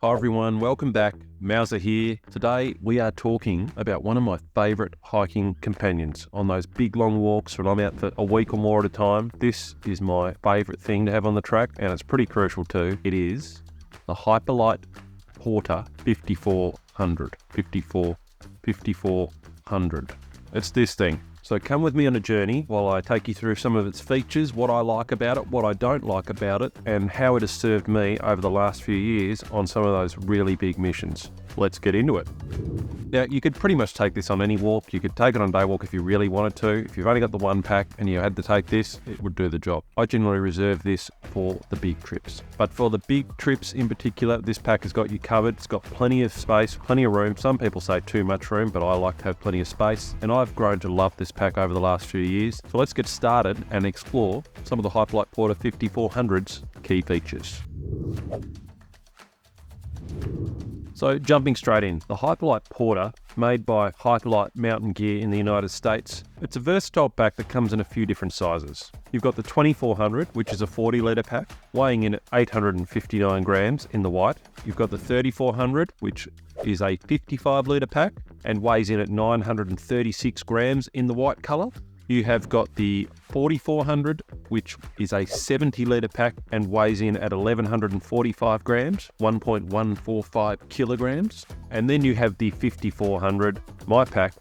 Hi everyone, welcome back. Mauser here. Today we are talking about one of my favourite hiking companions on those big long walks when I'm out for a week or more at a time. This is my favourite thing to have on the track, and it's pretty crucial too. It is the Hyperlite Porter 5400. It's this thing. So come with me on a journey while I take you through some of its features, what I like about it, what I don't like about it, and how it has served me over the last few years on some of those really big missions. Let's get into it. Now, you could pretty much take this on any walk. You could take it on a day walk if you really wanted to. If you've only got the one pack and you had to take this, it would do the job. I generally reserve this for the big trips. But for the big trips in particular, this pack has got you covered. It's got plenty of space, plenty of room. Some people say too much room, but I like to have plenty of space. And I've grown to love this pack over the last few years. So let's get started and explore some of the Hyperlite Porter 5400's key features. So jumping straight in, the Hyperlite Porter, made by Hyperlite Mountain Gear in the United States, it's a versatile pack that comes in a few different sizes. You've got the 2400, which is a 40 litre pack, weighing in at 859 grams in the white. You've got the 3400, which is a 55 litre pack and weighs in at 936 grams in the white colour. You have got the 4400, which is a 70 litre pack and weighs in at 1145 grams, 1.145 kilograms. And then you have the 5400, my pack,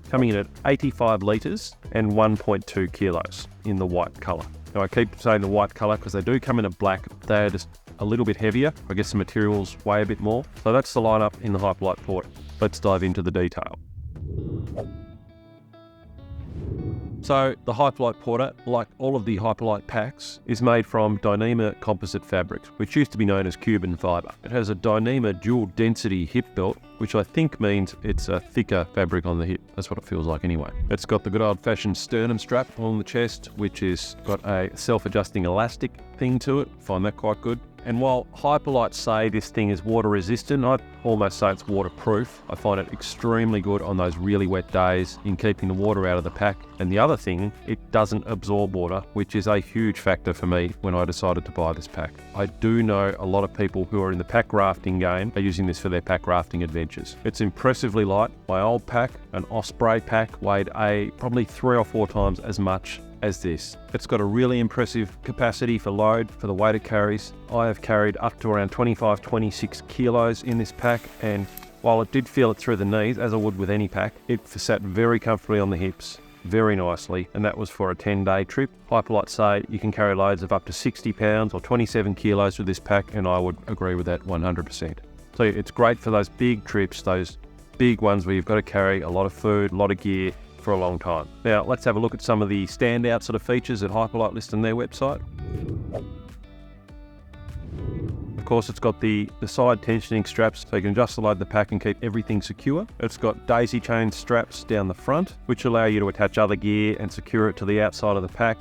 coming in at 85 litres and 1.2 kilos in the white colour. Now I keep saying the white colour because they do come in a black. They are just a little bit heavier. I guess the materials weigh a bit more. So that's the lineup in the Hyperlite Porter. Let's dive into the detail. So the Hyperlite Porter, like all of the Hyperlite packs, is made from Dyneema composite fabrics, which used to be known as Cuban fibre. It has a Dyneema dual density hip belt, which I think means it's a thicker fabric on the hip. That's what it feels like anyway. It's got the good old-fashioned sternum strap on the chest, which is got a self-adjusting elastic thing to it. Find that quite good. And while Hyperlite say this thing is water resistant, I'd almost say it's waterproof. I find it extremely good on those really wet days in keeping the water out of the pack. And the other thing, it doesn't absorb water, which is a huge factor for me when I decided to buy this pack. I do know a lot of people who are in the pack rafting game are using this for their pack rafting adventures. It's impressively light. My old pack, an Osprey pack, weighed probably 3 or 4 times as much as this. It's got a really impressive capacity for load for the weight it carries. I have carried up to around 25-26 kilos in this pack, and while it did feel it through the knees, as I would with any pack, it sat very comfortably on the hips, very nicely, and that was for a 10-day trip. Hyperlite say you can carry loads of up to 60 pounds or 27 kilos with this pack, and I would agree with that 100%. So it's great for those big trips, those big ones where you've got to carry a lot of food, a lot of gear, for a long time. Now let's have a look at some of the standout sort of features that Hyperlite list on their website. Of course, it's got the side tensioning straps so you can just load the pack and keep everything secure. It's got daisy chain straps down the front, which allow you to attach other gear and secure it to the outside of the pack.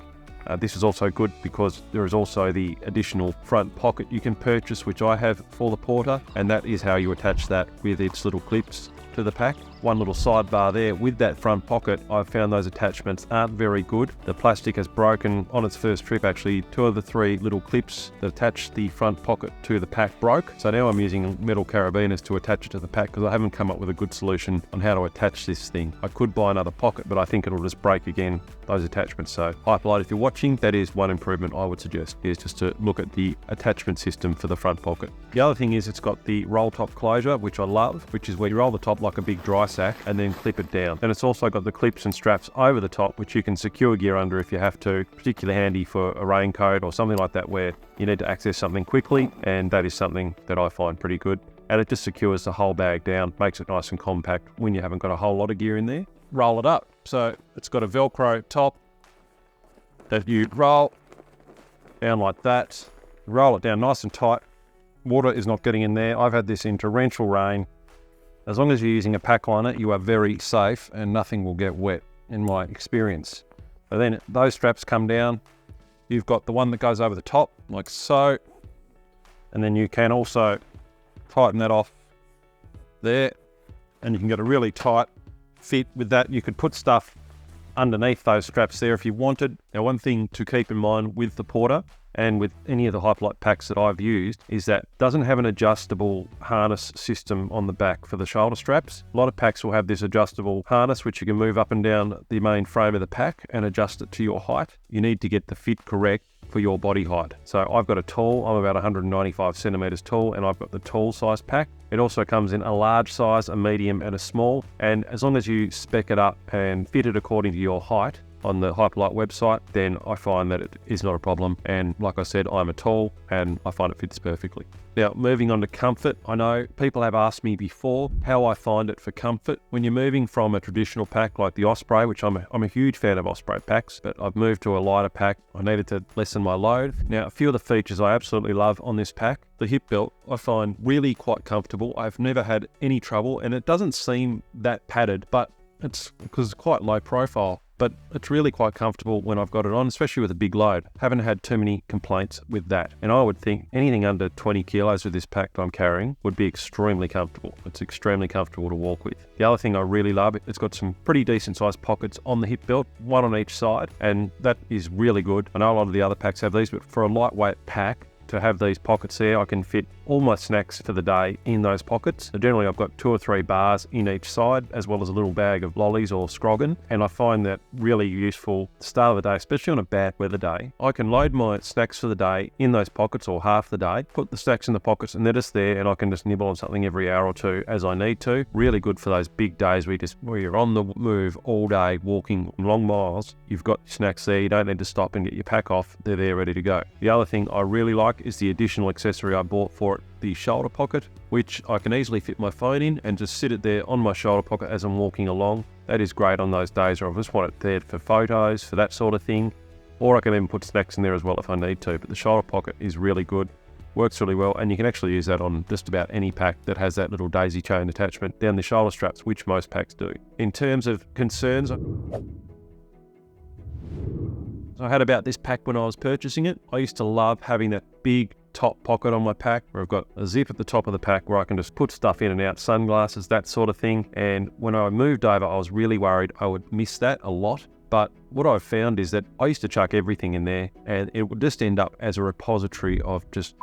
This is also good because there is also the additional front pocket you can purchase, which I have for the Porter, and that is how you attach that with its little clips to the pack. One little sidebar there with that front pocket. I've found those attachments aren't very good. The plastic has broken on its first trip. Actually, 2 of the 3 little clips that attach the front pocket to the pack broke. So now I'm using metal carabiners to attach it to the pack because I haven't come up with a good solution on how to attach this thing. I could buy another pocket, but I think it'll just break again, those attachments. So Hyperlite, if you're watching, that is one improvement I would suggest, is just to look at the attachment system for the front pocket. The other thing is it's got the roll top closure, which I love, which is where you roll the top like a big dry sack and then clip it down. And it's also got the clips and straps over the top, which you can secure gear under if you have to, particularly handy for a raincoat or something like that where you need to access something quickly, and that is something that I find pretty good. And it just secures the whole bag down, makes it nice and compact when you haven't got a whole lot of gear in there. Roll it up. So it's got a Velcro top that you roll down like that, roll it down nice and tight. Water is not getting in there. I've had this in torrential rain. As long as you're using a pack liner, you are very safe and nothing will get wet in my experience. But then those straps come down. You've got the one that goes over the top like so. And then you can also tighten that off there. And you can get a really tight fit with that. You could put stuff underneath those straps there if you wanted. Now, one thing to keep in mind with the Porter and with any of the Hyperlite packs that I've used is that it doesn't have an adjustable harness system on the back for the shoulder straps. A lot of packs will have this adjustable harness which you can move up and down the main frame of the pack and adjust it to your height. You need to get the fit correct for your body height. So I've got a tall, I'm about 195 centimeters tall, and I've got the tall size pack. It also comes in a large size, a medium and a small, and as long as you spec it up and fit it according to your height on the Hyperlite website, then I find that it is not a problem. And like I said, I'm a tall and I find it fits perfectly. Now, moving on to comfort, I know people have asked me before how I find it for comfort. When you're moving from a traditional pack like the Osprey, which I'm a huge fan of Osprey packs, but I've moved to a lighter pack. I needed to lessen my load. Now, a few of the features I absolutely love on this pack. The hip belt I find really quite comfortable. I've never had any trouble, and it doesn't seem that padded, but it's because it's quite low profile. But it's really quite comfortable when I've got it on, especially with a big load. Haven't had too many complaints with that. And I would think anything under 20 kilos with this pack that I'm carrying would be extremely comfortable. It's extremely comfortable to walk with. The other thing I really love, it's got some pretty decent sized pockets on the hip belt, one on each side, and that is really good. I know a lot of the other packs have these, but for a lightweight pack, to have these pockets there, I can fit all my snacks for the day in those pockets. So generally I've got 2 or 3 bars in each side, as well as a little bag of lollies or scroggin, and I find that really useful at the start of the day, especially on a bad weather day. I can load my snacks for the day in those pockets, or half the day, put the snacks in the pockets, and they're just there, and I can just nibble on something every hour or two as I need to. Really good for those big days where you're on the move all day, walking long miles. You've got snacks there, you don't need to stop and get your pack off, they're there ready to go. The other thing I really like is the additional accessory I bought for it, the shoulder pocket, which I can easily fit my phone in and just sit it there on my shoulder pocket as I'm walking along. That is great on those days where I just want it there for photos, for that sort of thing, or I can even put snacks in there as well if I need to. But the shoulder pocket is really good, works really well, and you can actually use that on just about any pack that has that little daisy chain attachment down the shoulder straps, which most packs do. In terms of concerns I had about this pack when I was purchasing it, I used to love having that big top pocket on my pack where I've got a zip at the top of the pack where I can just put stuff in and out, sunglasses, that sort of thing. And when I moved over, I was really worried I would miss that a lot. But what I've found is that I used to chuck everything in there and it would just end up as a repository of just,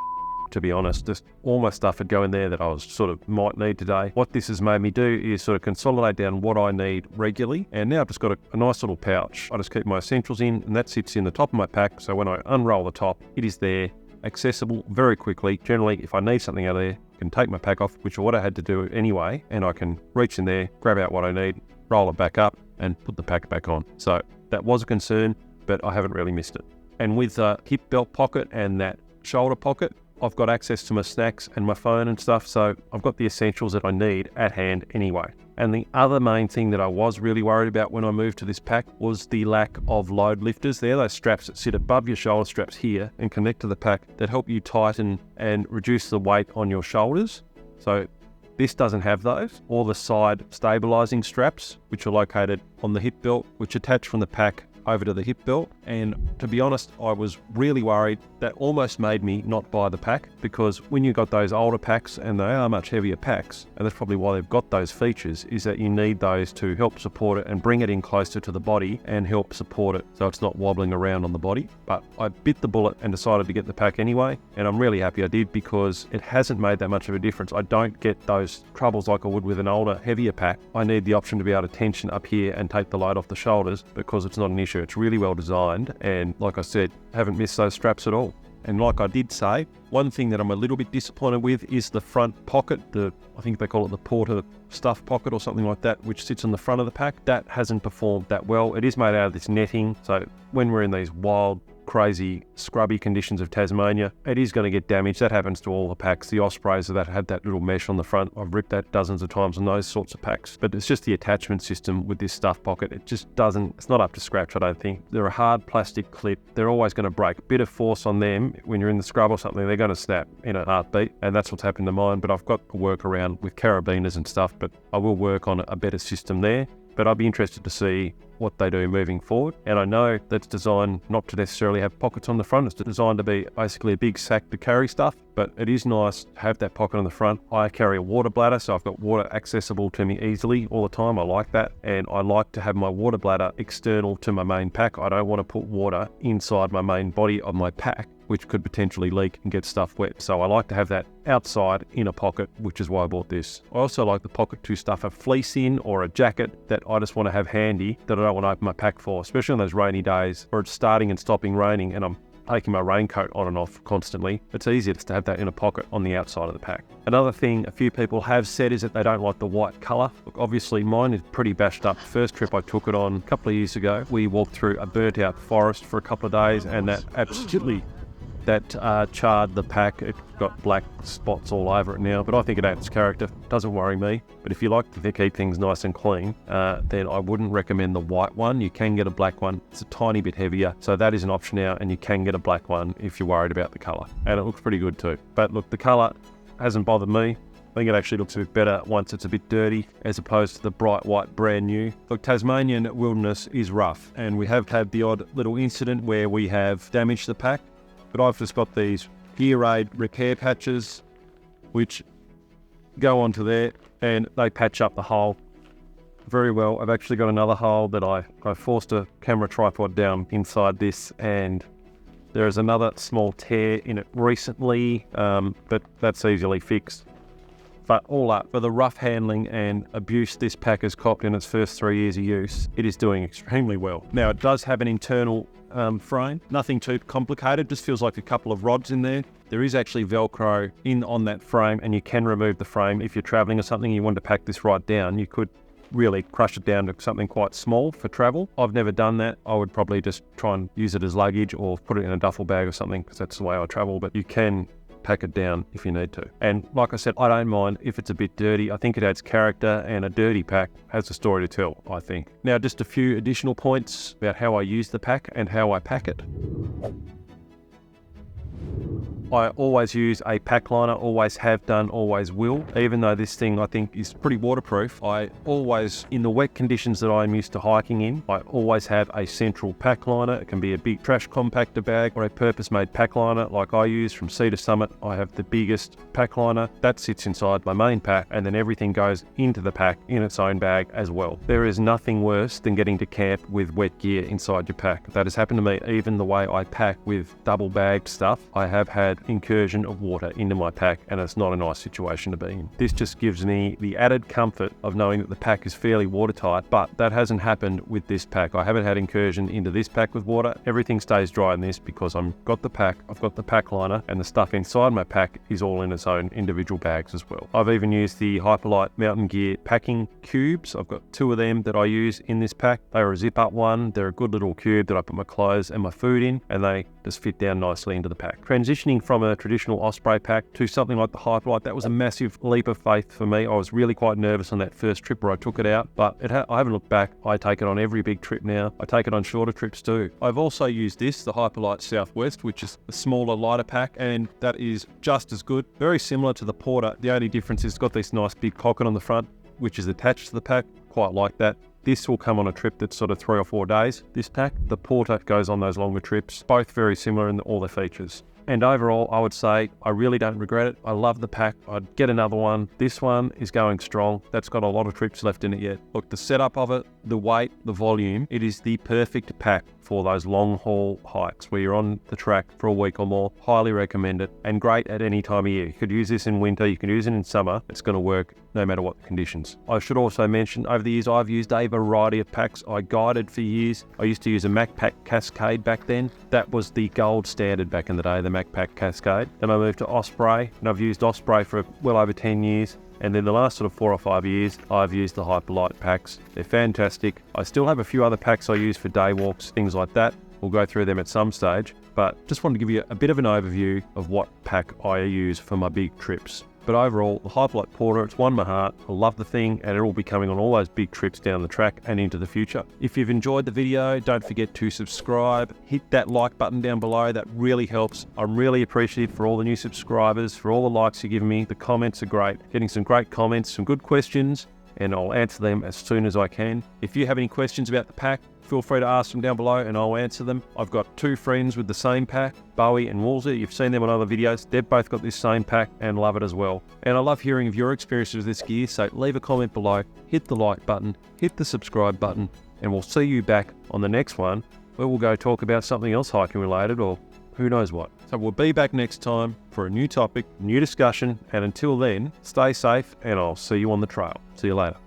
to be honest, just all my stuff would go in there that I was sort of might need today. What this has made me do is sort of consolidate down what I need regularly. And now I've just got a nice little pouch. I just keep my essentials in, and that sits in the top of my pack. So when I unroll the top, it is there, accessible very quickly. Generally, if I need something out of there, I can take my pack off, which is what I had to do anyway, and I can reach in there, grab out what I need, roll it back up, and put the pack back on. So that was a concern, but I haven't really missed it. And with a hip belt pocket and that shoulder pocket, I've got access to my snacks and my phone and stuff, so I've got the essentials that I need at hand anyway. And the other main thing that I was really worried about when I moved to this pack was the lack of load lifters. They're those straps that sit above your shoulder straps here and connect to the pack that help you tighten and reduce the weight on your shoulders. So this doesn't have those, or the side stabilizing straps, which are located on the hip belt, which attach from the pack over to the hip belt. And to be honest, I was really worried. That almost made me not buy the pack, because when you got those older packs, and they are much heavier packs, and that's probably why they've got those features, is that you need those to help support it and bring it in closer to the body and help support it so it's not wobbling around on the body. But I bit the bullet and decided to get the pack anyway, and I'm really happy I did, because it hasn't made that much of a difference. I don't get those troubles like I would with an older, heavier pack. I need the option to be able to tension up here and take the load off the shoulders, because it's not an issue. It's really well designed, and like I said, haven't missed those straps at all. And like I did say, one thing that I'm a little bit disappointed with is the front pocket, I think they call it the Porter stuff pocket or something like that, which sits on the front of the pack. That hasn't performed that well. It is made out of this netting, so when we're in these wild, crazy, scrubby conditions of Tasmania, it is going to get damaged. That happens to all the packs. The Ospreys that had that little mesh on the front, I've ripped that dozens of times on those sorts of packs. But it's just the attachment system with this stuff pocket. It just doesn't, it's not up to scratch, I don't think. They're a hard plastic clip. They're always going to break. A bit of force on them when you're in the scrub or something, they're going to snap in a heartbeat. And that's what's happened to mine. But I've got a workaround with carabiners and stuff, but I will work on a better system there. But I'd be interested to see what they do moving forward. And I know that's designed not to necessarily have pockets on the front. It's designed to be basically a big sack to carry stuff, but it is nice to have that pocket on the front. I carry a water bladder, so I've got water accessible to me easily all the time. I like that. And I like to have my water bladder external to my main pack. I don't want to put water inside my main body of my pack, which could potentially leak and get stuff wet. So I like to have that outside in a pocket, which is why I bought this. I also like the pocket to stuff a fleece in or a jacket that I just want to have handy that I don't want to open my pack for, especially on those rainy days where it's starting and stopping raining and I'm taking my raincoat on and off constantly. It's easier just to have that in a pocket on the outside of the pack. Another thing a few people have said is that they don't like the white color. Look, obviously mine is pretty bashed up. First trip I took it on a couple of years ago, we walked through a burnt out forest for a couple of days and that absolutely charred the pack. It got black spots all over it now, but I think it adds character. Doesn't worry me. But if you like to keep things nice and clean, then I wouldn't recommend the white one. You can get a black one. It's a tiny bit heavier, so that is an option now, and you can get a black one if you're worried about the color. And it looks pretty good too. But look, the color hasn't bothered me. I think it actually looks a bit better once it's a bit dirty as opposed to the bright white brand new. Look, Tasmanian wilderness is rough, and we have had the odd little incident where we have damaged the pack. But I've just got these Gear Aid repair patches which go onto there and they patch up the hole very well. I've actually got another hole that I forced a camera tripod down inside this, and there is another small tear in it recently, but that's easily fixed. But all up, for the rough handling and abuse this pack has copped in its first 3 years of use, it is doing extremely well. Now it does have an internal frame, nothing too complicated, just feels like a couple of rods in there. There is actually Velcro on that frame, and you can remove the frame if you're traveling or something. You want to pack this right down, you could really crush it down to something quite small for travel. I've never done that. I would probably just try and use it as luggage or put it in a duffel bag or something, because that's the way I travel. But you can pack it down if you need to. And like I said, I don't mind if it's a bit dirty. I think it adds character, and a dirty pack has a story to tell, I think. Now, just a few additional points about how I use the pack and how I pack it. I always use a pack liner, always have done, always will. Even though this thing I think is pretty waterproof, I always, in the wet conditions that I'm used to hiking in, I always have a central pack liner. It can be a big trash compactor bag or a purpose-made pack liner like I use from Sea to Summit. I have the biggest pack liner that sits inside my main pack, and then everything goes into the pack in its own bag as well. There is nothing worse than getting to camp with wet gear inside your pack. That has happened to me. Even the way I pack with double bagged stuff, I have had incursion of water into my pack, and it's not a nice situation to be in. This just gives me the added comfort of knowing that the pack is fairly watertight, but that hasn't happened with this pack. I haven't had incursion into this pack with water. Everything stays dry in this because I've got the pack liner, and the stuff inside my pack is all in its own individual bags as well. I've even used the Hyperlite Mountain Gear packing cubes. I've got 2 of them that I use in this pack. They are a zip up one. They're a good little cube that I put my clothes and my food in, and they just fit down nicely into the pack. Transitioning from a traditional Osprey pack to something like the Hyperlite, that was a massive leap of faith for me. I was really quite nervous on that first trip where I took it out, but I haven't looked back. I take it on every big trip now. I take it on shorter trips too. I've also used this, the Hyperlite Southwest, which is a smaller, lighter pack, and that is just as good. Very similar to the Porter. The only difference is it's got this nice big pocket on the front, which is attached to the pack. Quite like that. This will come on a trip that's sort of 3 or 4 days, this pack. The Porter goes on those longer trips. Both very similar in all the features. And overall, I would say I really don't regret it. I love the pack. I'd get another one. This one is going strong. That's got a lot of trips left in it yet. Look, the setup of it, the weight, the volume, it is the perfect pack for those long haul hikes where you're on the track for a week or more. Highly recommend it, and great at any time of year. You could use this in winter, you can use it in summer. It's going to work no matter what the conditions. I should also mention, over the years, I've used a variety of packs. I guided for years. I used to use a MacPack Cascade back then. That was the gold standard back in the day, the MacPack Cascade. Then I moved to Osprey, and I've used Osprey for well over 10 years. And then the last sort of 4 or 5 years, I've used the Hyperlite packs. They're fantastic. I still have a few other packs I use for day walks, things like that. We'll go through them at some stage, but just wanted to give you a bit of an overview of what pack I use for my big trips. But overall, the Hyperlite Porter, it's won my heart. I love the thing, and it will be coming on all those big trips down the track and into the future. If you've enjoyed the video, don't forget to subscribe. Hit that like button down below. That really helps. I'm really appreciative for all the new subscribers, for all the likes you're giving me. The comments are great. Getting some great comments, some good questions, and I'll answer them as soon as I can. If you have any questions about the pack, feel free to ask them down below and I'll answer them. I've got two friends with the same pack, Bowie and Woolsey. You've seen them on other videos. They've both got this same pack and love it as well. And I love hearing of your experiences with this gear, so leave a comment below, hit the like button, hit the subscribe button, and we'll see you back on the next one where we'll go talk about something else hiking related or who knows what. So we'll be back next time for a new topic, new discussion, and until then, stay safe and I'll see you on the trail. See you later.